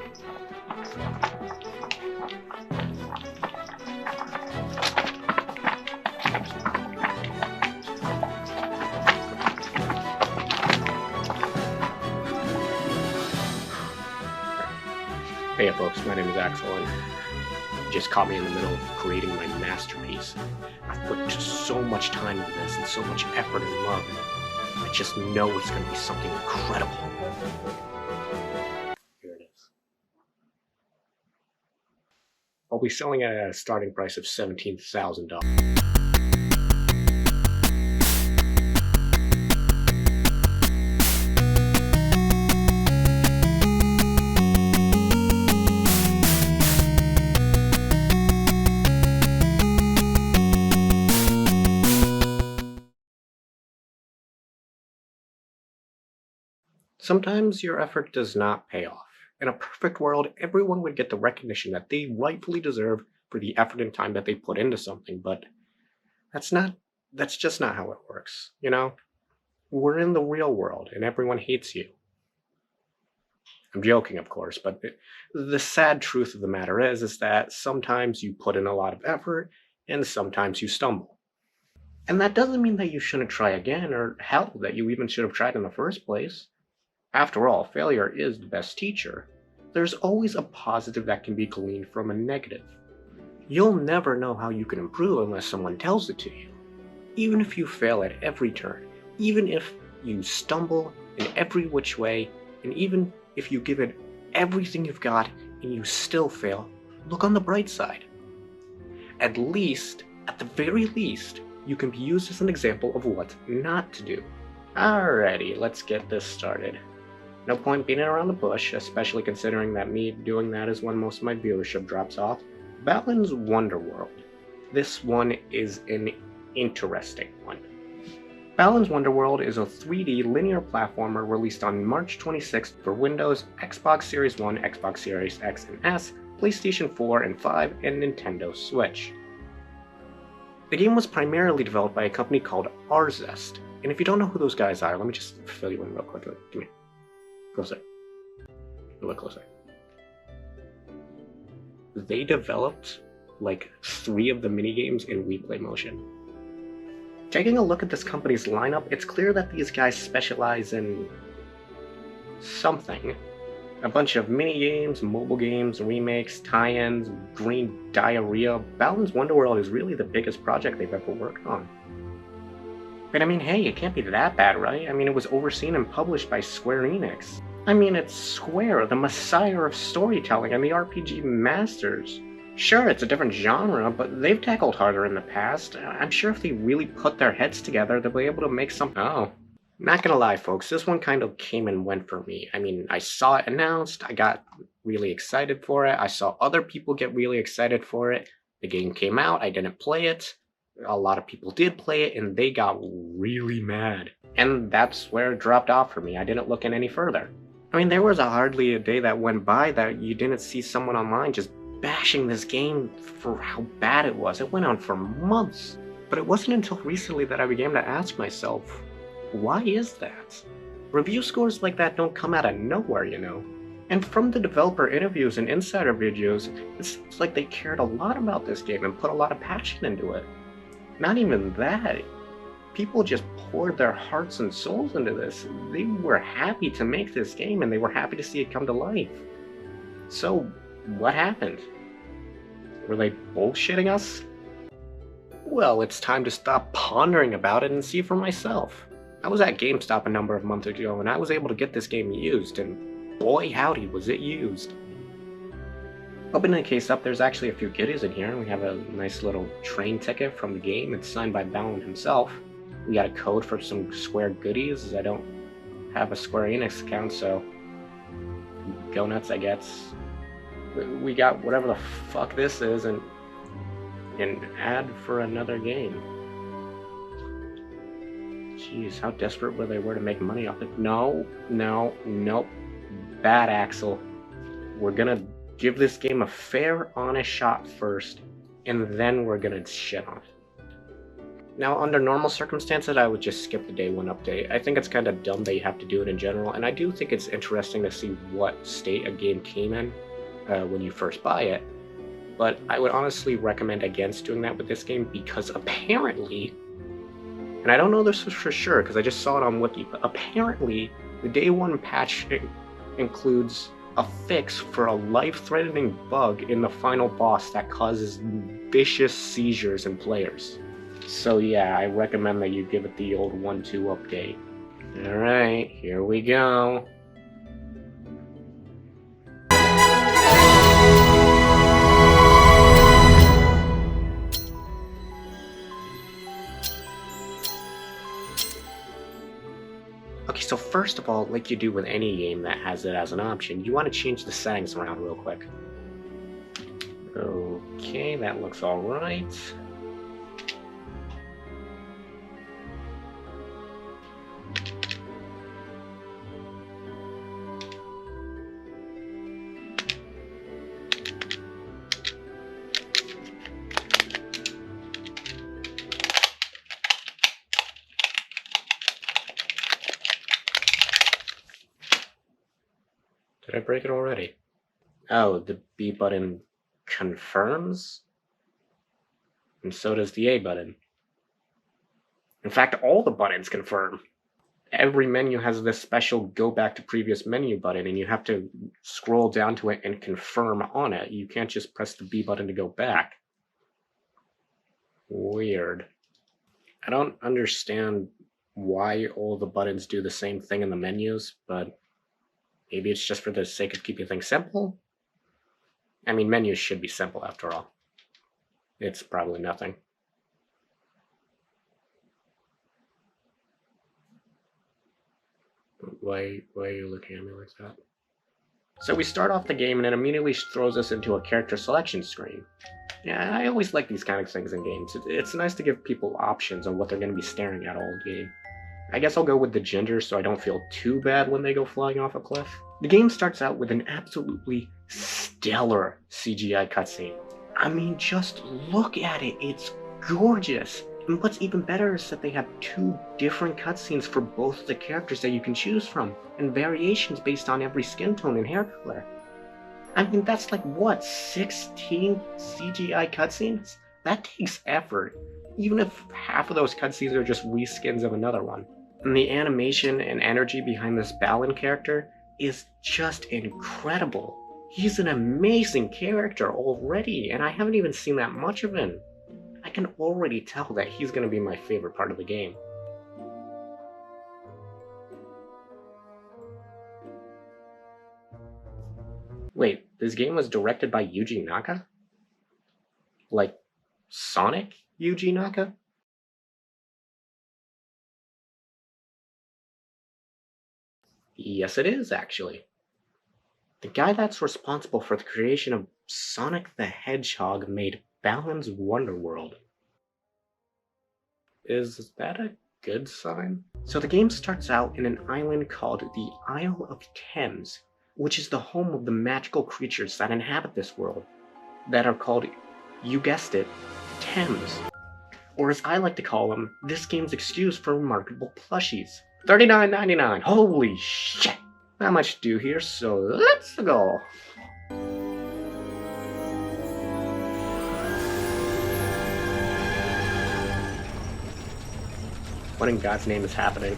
Hey folks, my name is Axel, and you just caught me in the middle of creating my masterpiece. I've put just so much time into this and so much effort and love, and I just know it's going to be something incredible. Here it is. I'll be selling it at a starting price of $17,000. Sometimes your effort does not pay off. In a perfect world, everyone would get the recognition that they rightfully deserve for the effort and time that they put into something, but that's just not how it works, you know? We're in the real world, and everyone hates you. I'm joking, of course, but the sad truth of the matter is that sometimes you put in a lot of effort, and sometimes you stumble. And that doesn't mean that you shouldn't try again, or hell, that you even should have tried in the first place. After all, failure is the best teacher. There's always a positive that can be gleaned from a negative. You'll never know how you can improve unless someone tells it to you. Even if you fail at every turn, even if you stumble in every which way, and even if you give it everything you've got and you still fail, look on the bright side. At the very least, you can be used as an example of what not to do. Alrighty, let's get this started. No point beating around the bush, especially considering that me doing that is when most of my viewership drops off. Balan's Wonderworld. This one is an interesting one. Balan's Wonderworld is a 3D linear platformer released on March 26th for Windows, Xbox Series 1, Xbox Series X and S, PlayStation 4 and 5, and Nintendo Switch. The game was primarily developed by a company called Arzest, and if you don't know who those guys are, let me just fill you in real quick. Come here. Closer. A little closer. They developed like 3 of the minigames in replay motion. Taking a look at this company's lineup, it's clear that these guys specialize in something. A bunch of minigames, mobile games, remakes, tie-ins, green diarrhea. Balan's Wonderworld is really the biggest project they've ever worked on. But I mean, hey, it can't be that bad, right? I mean, it was overseen and published by Square Enix. I mean, it's Square, the messiah of storytelling and the RPG masters. Sure, it's a different genre, but they've tackled harder in the past. I'm sure if they really put their heads together, they'll be able to make something. Oh. Not gonna lie, folks, this one kind of came and went for me. I mean, I saw it announced, I got really excited for it, I saw other people get really excited for it. The game came out, I didn't play it. A lot of people did play it, and they got really mad. And that's where it dropped off for me. I didn't look in any further. I mean, there was hardly a day that went by that you didn't see someone online just bashing this game for how bad it was. It went on for months. But it wasn't until recently that I began to ask myself, why is that? Review scores like that don't come out of nowhere, you know. And from the developer interviews and insider videos, it seems like they cared a lot about this game and put a lot of passion into it. Not even that. People just poured their hearts and souls into this. They were happy to make this game, and they were happy to see it come to life. So, what happened? Were they bullshitting us? Well, it's time to stop pondering about it and see for myself. I was at GameStop a number of months ago, and I was able to get this game used, and boy howdy was it used. Opening the case up, there's actually a few goodies in here. We have a nice little train ticket from the game. It's signed by Balan himself. We got a code for some Square goodies, as I don't have a Square Enix account, so go nuts, I guess. We got whatever the fuck this is, and an ad for another game. Jeez, how desperate were they to make money off it? No, nope. Bad, Axel. We're gonna give this game a fair, honest shot first, and then we're gonna shit on it. Now, under normal circumstances, I would just skip the day one update. I think it's kind of dumb that you have to do it in general, and I do think it's interesting to see what state a game came in when you first buy it. But I would honestly recommend against doing that with this game because apparently, and I don't know this for sure because I just saw it on Wiki, but apparently the day one patch includes a fix for a life-threatening bug in the final boss that causes vicious seizures in players. So yeah, I recommend that you give it the old 1.2 update. Alright, here we go. Okay, so first of all, like you do with any game that has it as an option, you want to change the settings around real quick. Okay, that looks alright. Did I break it already? Oh, the B button confirms? And so does the A button. In fact, all the buttons confirm. Every menu has this special go back to previous menu button, and you have to scroll down to it and confirm on it. You can't just press the B button to go back. Weird. I don't understand why all the buttons do the same thing in the menus, but maybe it's just for the sake of keeping things simple? I mean, menus should be simple after all. It's probably nothing. Why are you looking at me like that? So we start off the game and it immediately throws us into a character selection screen. Yeah, I always like these kind of things in games. It's nice to give people options on what they're going to be staring at all game. I guess I'll go with the ginger so I don't feel too bad when they go flying off a cliff. The game starts out with an absolutely stellar CGI cutscene. I mean, just look at it, it's gorgeous. And what's even better is that they have 2 different cutscenes for both the characters that you can choose from, and variations based on every skin tone and hair color. I mean, that's like, what, 16 CGI cutscenes? That takes effort, even if half of those cutscenes are just reskins of another one. And the animation and energy behind this Balan character is just incredible. He's an amazing character already, and I haven't even seen that much of him. I can already tell that he's going to be my favorite part of the game. Wait, this game was directed by Yuji Naka? Like, Sonic Yuji Naka? Yes, it is, actually. The guy that's responsible for the creation of Sonic the Hedgehog made Balan's Wonderworld. Is that a good sign? So the game starts out in an island called the Isle of Thames, which is the home of the magical creatures that inhabit this world, that are called, you guessed it, Thames. Or as I like to call them, this game's excuse for remarkable plushies. $39.99, holy shit! Not much to do here, so let's go! What in God's name is happening?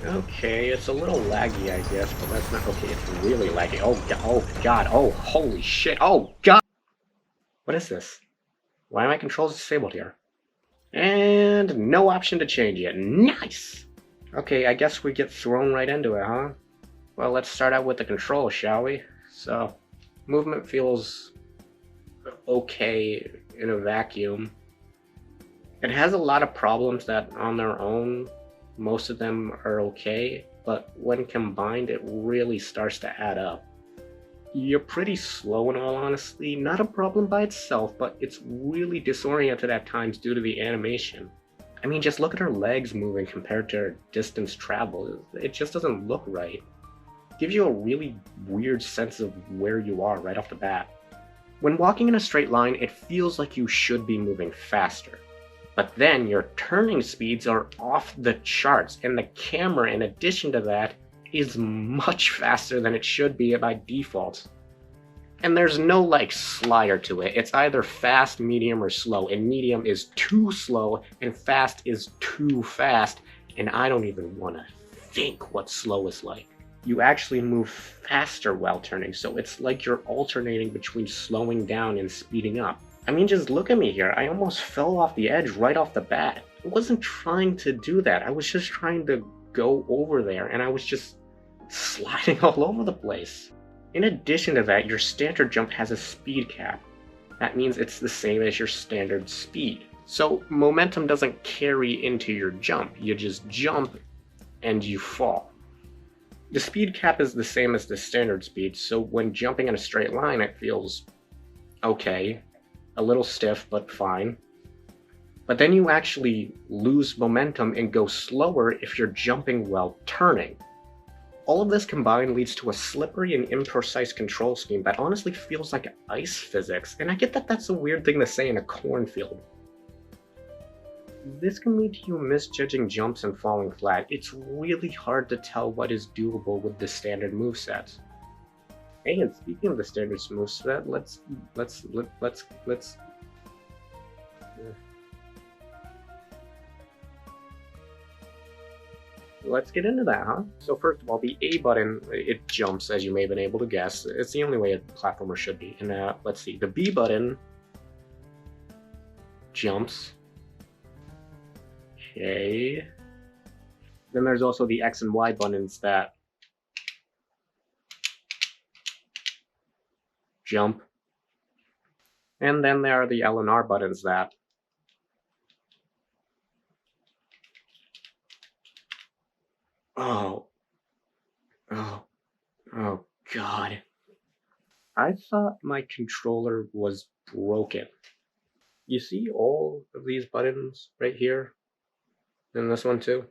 Okay, it's a little laggy, I guess, but that's not okay. It's really laggy. Oh God, oh, holy shit, oh God! What is this? Why are my controls disabled here? And no option to change it. Nice! Okay, I guess we get thrown right into it, huh? Well, let's start out with the controls, shall we? So, movement feels okay in a vacuum. It has a lot of problems that on their own, most of them are okay, but when combined, it really starts to add up. You're pretty slow in all honesty, not a problem by itself, but it's really disoriented at times due to the animation. I mean, just look at her legs moving compared to her distance traveled. It just doesn't look right. It gives you a really weird sense of where you are right off the bat. When walking in a straight line, it feels like you should be moving faster. But then your turning speeds are off the charts, and the camera, in addition to that, is much faster than it should be by default. And there's no like slider to it. It's either fast, medium, or slow, and medium is too slow, and fast is too fast, and I don't even want to think what slow is like. You actually move faster while turning, so it's like you're alternating between slowing down and speeding up. I mean, just look at me here. I almost fell off the edge right off the bat. I wasn't trying to do that. I was just trying to go over there, and I was just sliding all over the place. In addition to that, your standard jump has a speed cap. That means it's the same as your standard speed. So momentum doesn't carry into your jump. You just jump and you fall. The speed cap is the same as the standard speed, so when jumping in a straight line, it feels okay. A little stiff, but fine. But then you actually lose momentum and go slower if you're jumping while turning. All of this combined leads to a slippery and imprecise control scheme that honestly feels like ice physics, and I get that that's a weird thing to say in a cornfield. This can lead to you misjudging jumps and falling flat. It's really hard to tell what is doable with the standard moveset. Hey, and speaking of the standard moveset, let's get into that, huh? So first of all, the A button, it jumps, as you may have been able to guess. It's the only way a platformer should be. And let's see, the B button jumps. Okay. Then there's also the X and Y buttons that jump. And then there are the L and R buttons that Oh God. I thought my controller was broken. You see all of these buttons right here? And this one too?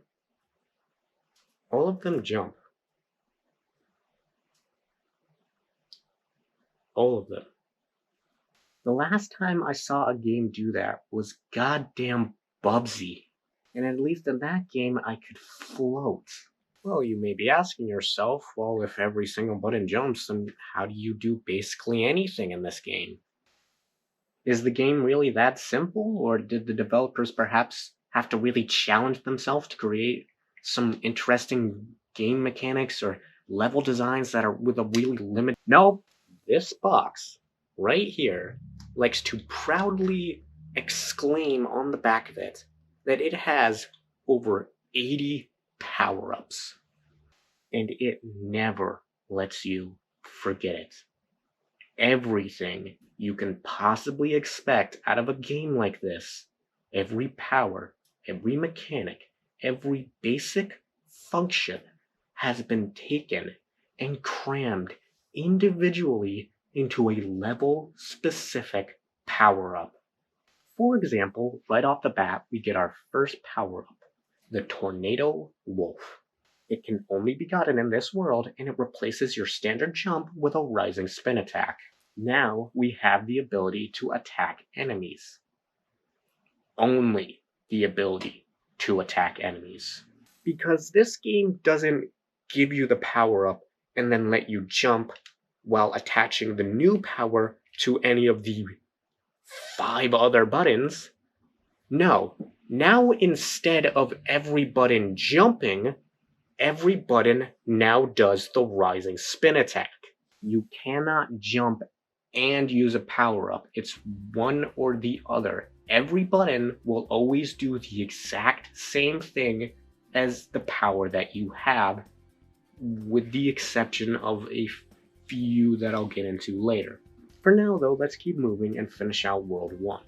All of them jump. All of them. The last time I saw a game do that was goddamn Bubsy. And at least in that game, I could float. Well, you may be asking yourself, well, if every single button jumps, then how do you do basically anything in this game? Is the game really that simple, or did the developers perhaps have to really challenge themselves to create some interesting game mechanics or level designs that are with a really limited... No, this box right here likes to proudly exclaim on the back of it that it has over 80 power-ups. And it never lets you forget it. Everything you can possibly expect out of a game like this, every power, every mechanic, every basic function has been taken and crammed individually into a level-specific power-up. For example, right off the bat, we get our first power-up, the Tornado Wolf. It can only be gotten in this world, and it replaces your standard jump with a rising spin attack. Now we have the ability to attack enemies. Only the ability to attack enemies. Because this game doesn't give you the power-up and then let you jump while attaching the new power to any of the 5 other buttons. No, now instead of every button jumping, every button now does the rising spin attack. You cannot jump and use a power-up. It's one or the other. Every button will always do the exact same thing as the power that you have, with the exception of a few that I'll get into later. For now though, let's keep moving and finish out World 1.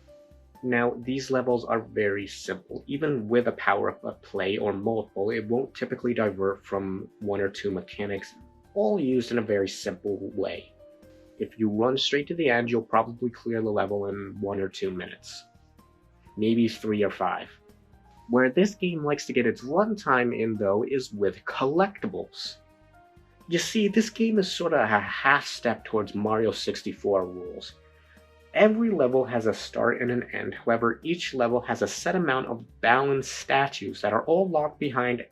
Now, these levels are very simple. Even with a power-up at play or multiple, it won't typically divert from 1 or 2 mechanics, all used in a very simple way. If you run straight to the end, you'll probably clear the level in 1 or 2 minutes. Maybe 3 or 5. Where this game likes to get its runtime in, though, is with collectibles. You see, this game is sort of a half step towards Mario 64 rules. Every level has a start and an end, however, each level has a set amount of balanced statues that are all locked behind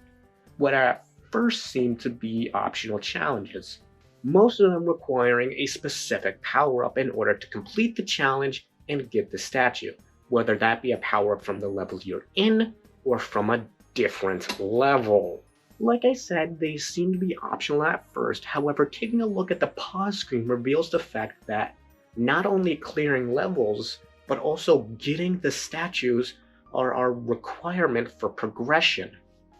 what at first seem to be optional challenges, most of them requiring a specific power-up in order to complete the challenge and get the statue, whether that be a power-up from the level you're in or from a different level. Like I said, they seem to be optional at first, however, taking a look at the pause screen reveals the fact that not only clearing levels, but also getting the statues are our requirement for progression.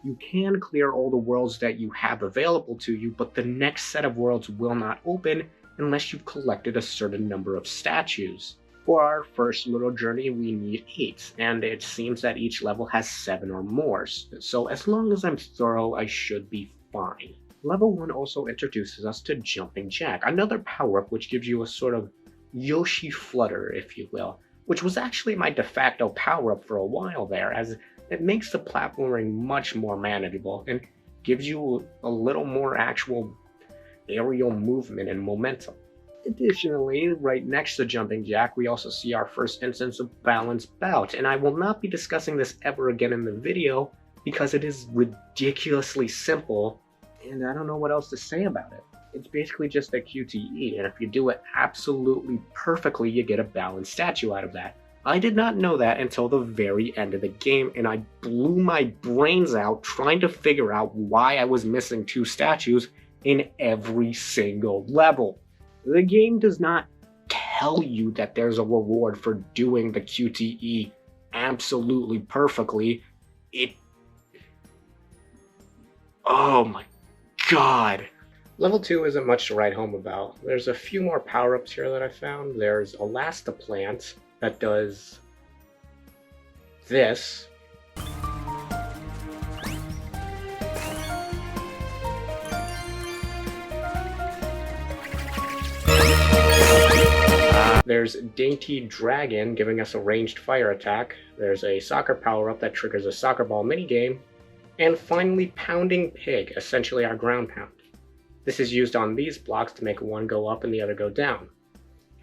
You can clear all the worlds that you have available to you, but the next set of worlds will not open unless you've collected a certain number of statues. For our first little journey, we need 8, and it seems that each level has 7 or more, so as long as I'm thorough, I should be fine. Level 1 also introduces us to Jumping Jack, another power-up which gives you a sort of Yoshi flutter, if you will, which was actually my de facto power-up for a while there, as it makes the platforming much more manageable and gives you a little more actual aerial movement and momentum. Additionally, right next to Jumping Jack, we also see our first instance of Balance Bout, and I will not be discussing this ever again in the video because it is ridiculously simple, and I don't know what else to say about it. It's basically just a QTE, and if you do it absolutely perfectly, you get a balanced statue out of that. I did not know that until the very end of the game, and I blew my brains out trying to figure out why I was missing 2 statues in every single level. The game does not tell you that there's a reward for doing the QTE absolutely perfectly. Oh my god. Level 2 isn't much to write home about. There's a few more power-ups here that I found. There's Elastiplant that does this. There's Dainty Dragon giving us a ranged fire attack. There's a soccer power-up that triggers a soccer ball minigame. And finally, Pounding Pig, essentially our ground pound. This is used on these blocks to make one go up and the other go down.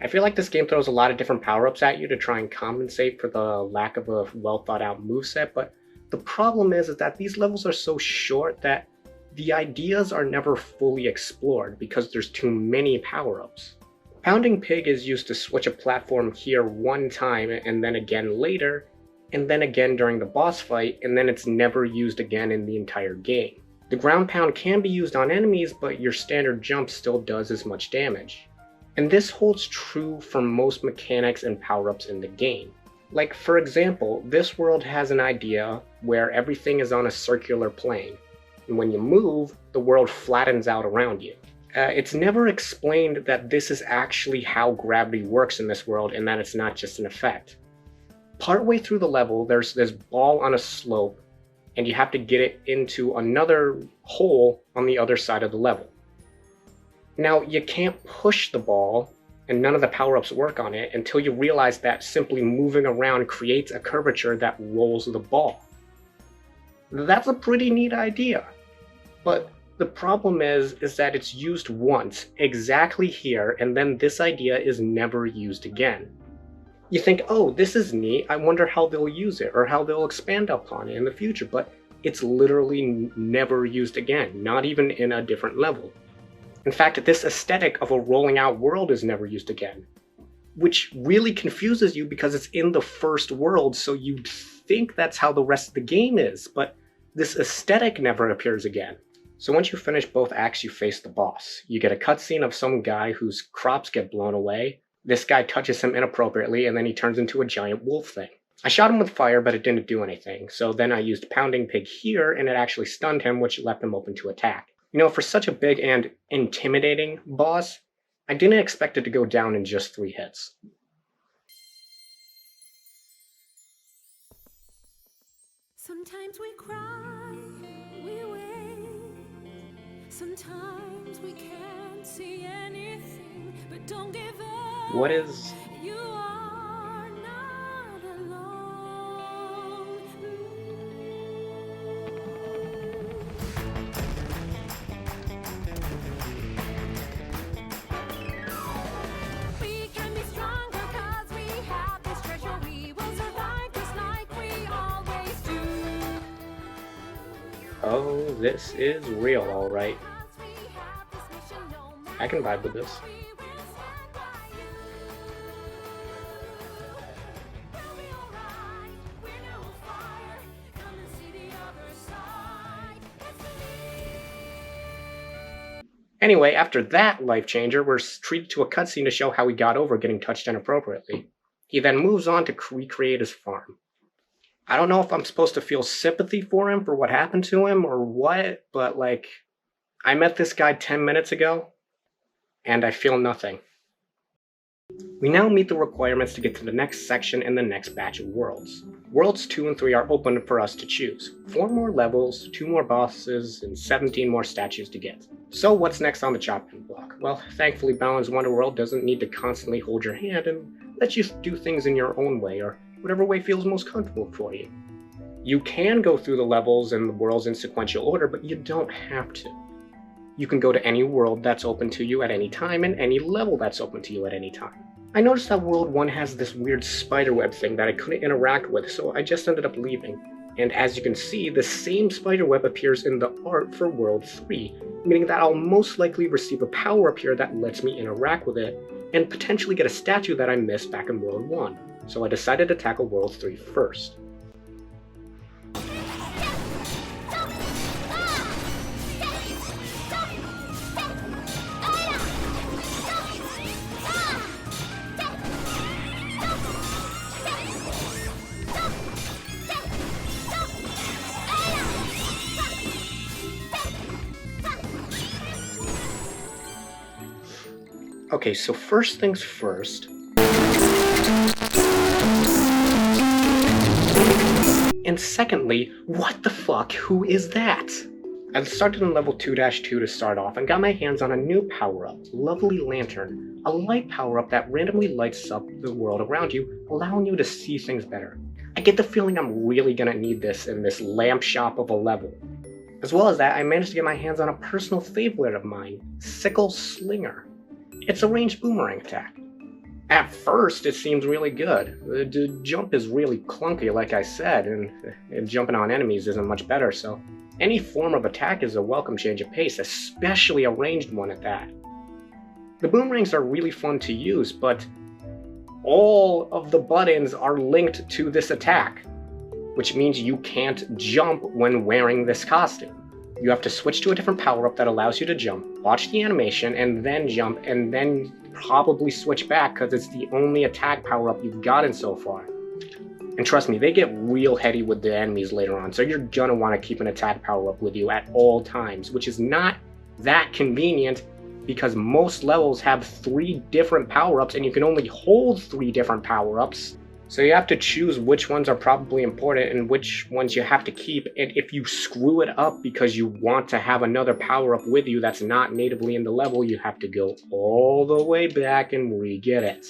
I feel like this game throws a lot of different power-ups at you to try and compensate for the lack of a well-thought-out moveset, but the problem is that these levels are so short that the ideas are never fully explored because there's too many power-ups. Pounding Pig is used to switch a platform here one time and then again later, and then again during the boss fight, and then it's never used again in the entire game. The ground pound can be used on enemies, but your standard jump still does as much damage. And this holds true for most mechanics and power-ups in the game. Like, for example, this world has an idea where everything is on a circular plane, and when you move, the world flattens out around you. It's never explained that this is actually how gravity works in this world and that it's not just an effect. Partway through the level, there's this ball on a slope, and you have to get it into another hole on the other side of the level. Now, you can't push the ball, and none of the power-ups work on it until you realize that simply moving around creates a curvature that rolls the ball. That's a pretty neat idea, but the problem is that it's used once, exactly here, and then this idea is never used again. You think, oh, this is neat, I wonder how they'll use it, or how they'll expand upon it in the future, but it's literally never used again, not even in a different level. In fact, this aesthetic of a rolling out world is never used again, which really confuses you because it's in the first world, so you'd think that's how the rest of the game is, but this aesthetic never appears again. So once you finish both acts, you face the boss. You get a cutscene of some guy whose crops get blown away. This guy touches him inappropriately, and then he turns into a giant wolf thing. I shot him with fire, but it didn't do anything, so then I used Pounding Pig here, and it actually stunned him, which left him open to attack. You know, for such a big and intimidating boss, I didn't expect it to go down in just 3 hits. Sometimes we cry, we wait. Sometimes we can't see anything, but don't give up. What is... You are not alone. We can be stronger 'cause Oh, this is real, alright. I can vibe with this. Anyway, after that life changer, we're treated to a cutscene to show how he got over getting touched inappropriately. He then moves on to recreate his farm. I don't know if I'm supposed to feel sympathy for him for what happened to him or what, but like, I met this guy 10 minutes ago, and I feel nothing. We now meet the requirements to get to the next section in the next batch of worlds. Worlds 2 and 3 are open for us to choose. 4 more levels, 2 more bosses, and 17 more statues to get. So what's next on the chopping block? Well, thankfully Balan's Wonderworld doesn't need to constantly hold your hand and let you do things in your own way, or whatever way feels most comfortable for you. You can go through the levels and the worlds in sequential order, but you don't have to. You can go to any world that's open to you at any time, and any level that's open to you at any time. I noticed that World 1 has this weird spiderweb thing that I couldn't interact with, so I just ended up leaving. And as you can see, the same spiderweb appears in the art for World 3, meaning that I'll most likely receive a power-up here that lets me interact with it, and potentially get a statue that I missed back in World 1. So I decided to tackle World 3 first. Okay, so first things first. And secondly, what the fuck, who is that? I started in level 2-2 to start off and got my hands on a new power-up, Lovely Lantern, a light power-up that randomly lights up the world around you, allowing you to see things better. I get the feeling I'm really gonna need this in this lamp shop of a level. As well as that, I managed to get my hands on a personal favorite of mine, Sickle Slinger. It's a ranged boomerang attack. At first, it seems really good. The jump is really clunky, like I said, and jumping on enemies isn't much better, so any form of attack is a welcome change of pace, especially a ranged one at that. The boomerangs are really fun to use, but all of the buttons are linked to this attack, which means you can't jump when wearing this costume. You have to switch to a different power-up that allows you to jump, watch the animation, and then jump, and then probably switch back because it's the only attack power-up you've gotten so far. And trust me, they get real heady with the enemies later on, so you're gonna want to keep an attack power-up with you at all times, which is not that convenient because most levels have 3 different power-ups and you can only hold 3 different power-ups. So you have to choose which ones are probably important and which ones you have to keep, and if you screw it up because you want to have another power-up with you that's not natively in the level, you have to go all the way back and re-get it.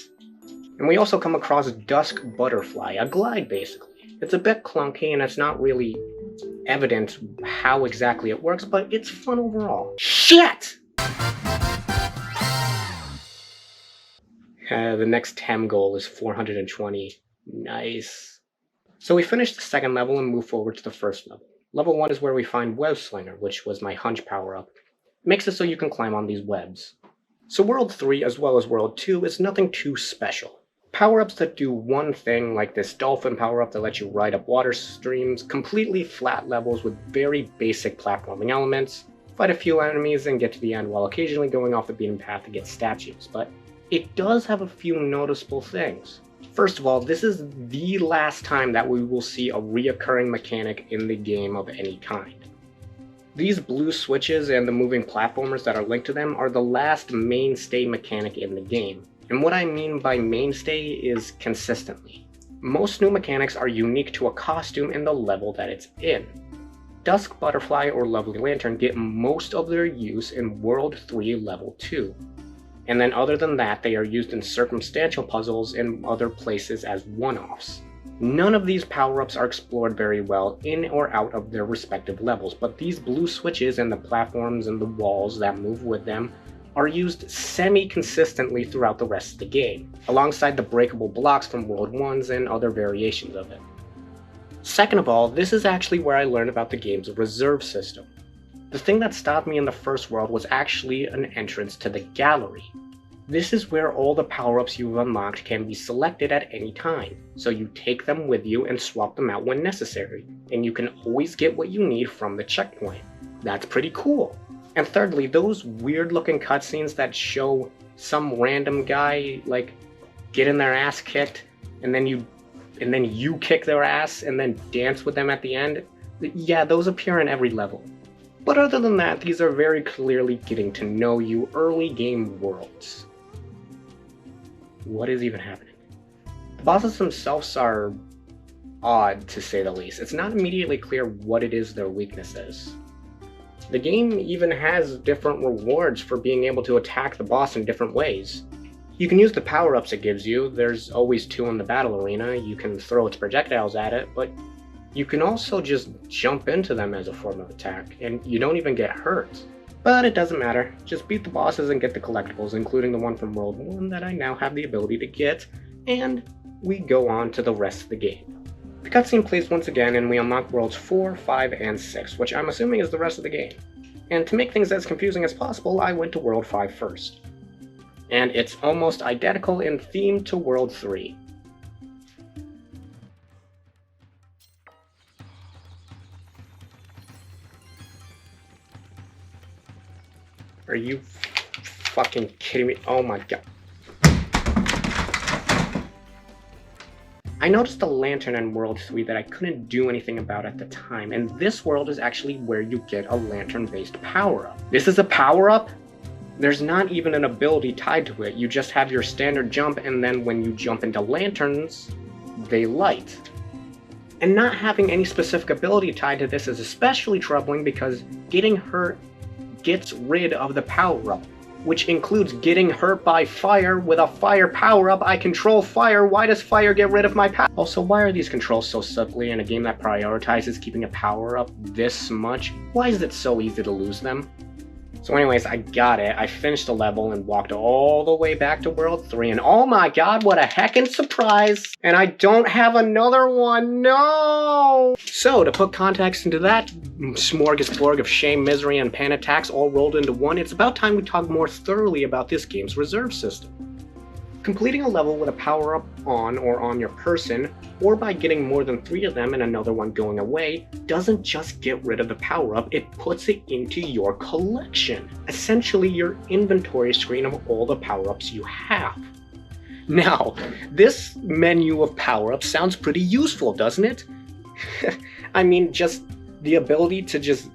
And we also come across Dusk Butterfly, a glide basically. It's a bit clunky and it's not really evident how exactly it works, but it's fun overall. Shit! The next TEM goal is 420. Nice. So we finished the second level and move forward to the first level. Level 1 is where we find Web Slinger, which was my hunch power-up. It makes it so you can climb on these webs. So World 3, as well as World 2, is nothing too special. Power-ups that do one thing, like this dolphin power-up that lets you ride up water streams, completely flat levels with very basic platforming elements, fight a few enemies and get to the end while occasionally going off the beaten path to get statues, but it does have a few noticeable things. First of all, this is the last time that we will see a reoccurring mechanic in the game of any kind. These blue switches and the moving platformers that are linked to them are the last mainstay mechanic in the game. And what I mean by mainstay is consistently. Most new mechanics are unique to a costume and the level that it's in. Dusk Butterfly or Lovely Lantern get most of their use in World 3 Level 2. And then other than that, they are used in circumstantial puzzles and other places as one-offs. None of these power-ups are explored very well in or out of their respective levels, but these blue switches and the platforms and the walls that move with them are used semi-consistently throughout the rest of the game, alongside the breakable blocks from World 1s and other variations of it. Second of all, this is actually where I learned about the game's reserve system. The thing that stopped me in the first world was actually an entrance to the gallery. This is where all the power-ups you've unlocked can be selected at any time, so you take them with you and swap them out when necessary, and you can always get what you need from the checkpoint. That's pretty cool. And thirdly, those weird-looking cutscenes that show some random guy, like, getting their ass kicked, and then you kick their ass and then dance with them at the end, yeah, those appear in every level. But other than that, these are very clearly getting to know you early game worlds. What is even happening? The bosses themselves are odd, to say the least. It's not immediately clear what it is their weakness is. The game even has different rewards for being able to attack the boss in different ways. You can use the power-ups it gives you. There's always 2 in the battle arena. You can throw its projectiles at it, but you can also just jump into them as a form of attack, and you don't even get hurt. But it doesn't matter. Just beat the bosses and get the collectibles, including the one from World 1 that I now have the ability to get, and we go on to the rest of the game. The cutscene plays once again, and we unlock worlds 4, 5, and 6, which I'm assuming is the rest of the game. And to make things as confusing as possible, I went to World 5 first. And it's almost identical in theme to World 3. Are you fucking kidding me? Oh my god. I noticed a lantern in World 3 that I couldn't do anything about at the time, and this world is actually where you get a lantern-based power-up. This is a power-up? There's not even an ability tied to it. You just have your standard jump, and then when you jump into lanterns, they light. And not having any specific ability tied to this is especially troubling because getting hurt gets rid of the power-up, which includes getting hurt by fire. With a fire power-up, I control fire. Why does fire get rid of my power? Also, why are these controls so subtly in a game that prioritizes keeping a power-up this much? Why is it so easy to lose them? So anyways, I got it. I finished the level and walked all the way back to World 3, and oh my god, what a heckin' surprise! And I don't have another one, no! So, to put context into that smorgasbord of shame, misery, and pain attacks all rolled into one, it's about time we talk more thoroughly about this game's reserve system. Completing a level with a power-up on or on your person, or by getting more than 3 of them and another one going away, doesn't just get rid of the power-up, it puts it into your collection. Essentially your inventory screen of all the power-ups you have. Now, this menu of power-ups sounds pretty useful, doesn't it? I mean, just the ability to just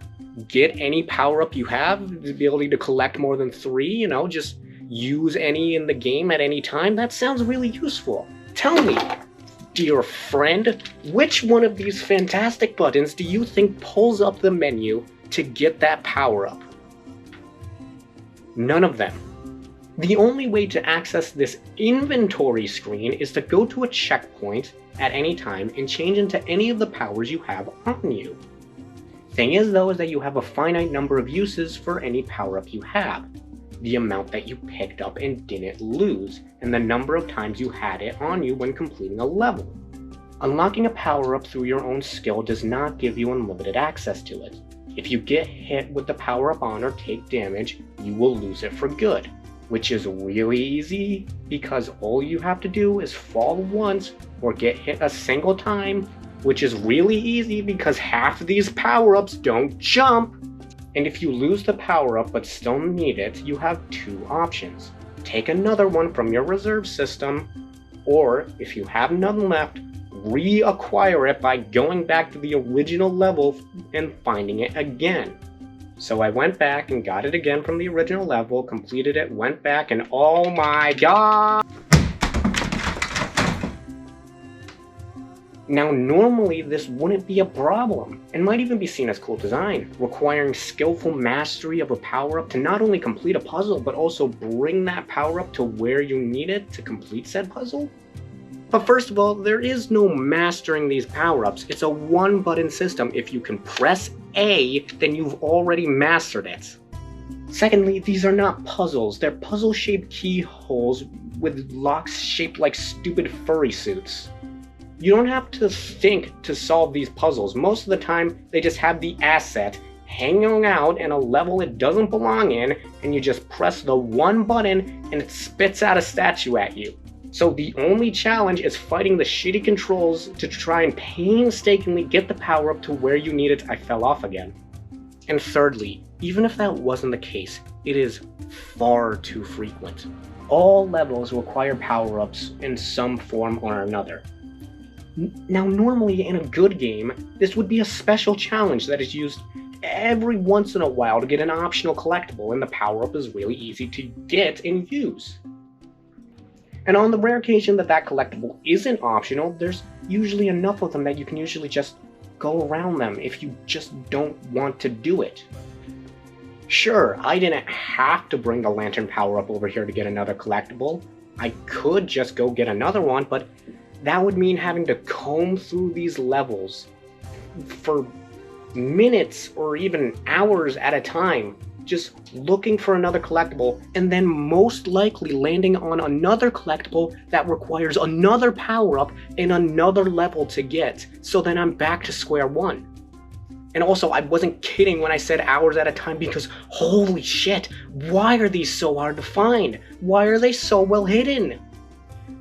get any power-up you have, the ability to collect more than 3, you know, just use any in the game at any time, that sounds really useful. Tell me, dear friend, which one of these fantastic buttons do you think pulls up the menu to get that power-up? None of them. The only way to access this inventory screen is to go to a checkpoint at any time and change into any of the powers you have on you. Thing is though, is that you have a finite number of uses for any power-up you have. The amount that you picked up and didn't lose, and the number of times you had it on you when completing a level. Unlocking a power-up through your own skill does not give you unlimited access to it. If you get hit with the power-up on or take damage, you will lose it for good, which is really easy because all you have to do is fall once or get hit a single time, which is really easy because half of these power-ups don't jump. And if you lose the power-up but still need it, you have 2 options. Take another one from your reserve system, or if you have none left, reacquire it by going back to the original level and finding it again. So I went back and got it again from the original level, completed it, went back, and oh my god! Now normally this wouldn't be a problem, and might even be seen as cool design, requiring skillful mastery of a power-up to not only complete a puzzle, but also bring that power-up to where you need it to complete said puzzle. But first of all, there is no mastering these power-ups. It's a one-button system. If you can press A, then you've already mastered it. Secondly, these are not puzzles. They're puzzle-shaped keyholes with locks shaped like stupid furry suits. You don't have to think to solve these puzzles. Most of the time, they just have the asset hanging out in a level it doesn't belong in, and you just press the one button and it spits out a statue at you. So the only challenge is fighting the shitty controls to try and painstakingly get the power up to where you need it. I fell off again. And thirdly, even if that wasn't the case, it is far too frequent. All levels require power-ups in some form or another. Now normally in a good game, this would be a special challenge that is used every once in a while to get an optional collectible, and the power-up is really easy to get and use. And on the rare occasion that that collectible isn't optional, there's usually enough of them that you can usually just go around them if you just don't want to do it. Sure, I didn't have to bring the lantern power-up over here to get another collectible. I could just go get another one, but that would mean having to comb through these levels for minutes or even hours at a time, just looking for another collectible, and then most likely landing on another collectible that requires another power-up in another level to get, so then I'm back to square one. And also, I wasn't kidding when I said hours at a time, because holy shit, why are these so hard to find? Why are they so well hidden?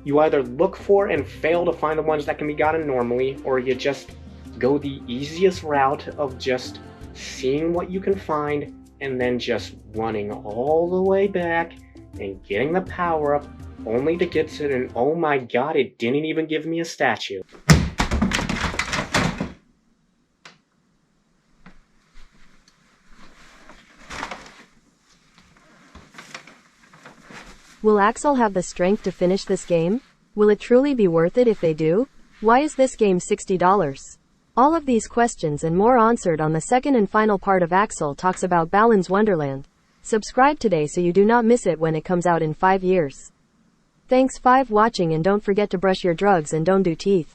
You either look for and fail to find the ones that can be gotten normally, or you just go the easiest route of just seeing what you can find and then just running all the way back and getting the power-up, only to get to an oh my god, it didn't even give me a statue. Will Axel have the strength to finish this game? Will it truly be worth it if they do? Why is this game $60? All of these questions and more answered on the second and final part of Axel Talks About Balan's Wonderland. Subscribe today so you do not miss it when it comes out in 5 years. Thanks for watching, and don't forget to brush your drugs and don't do teeth.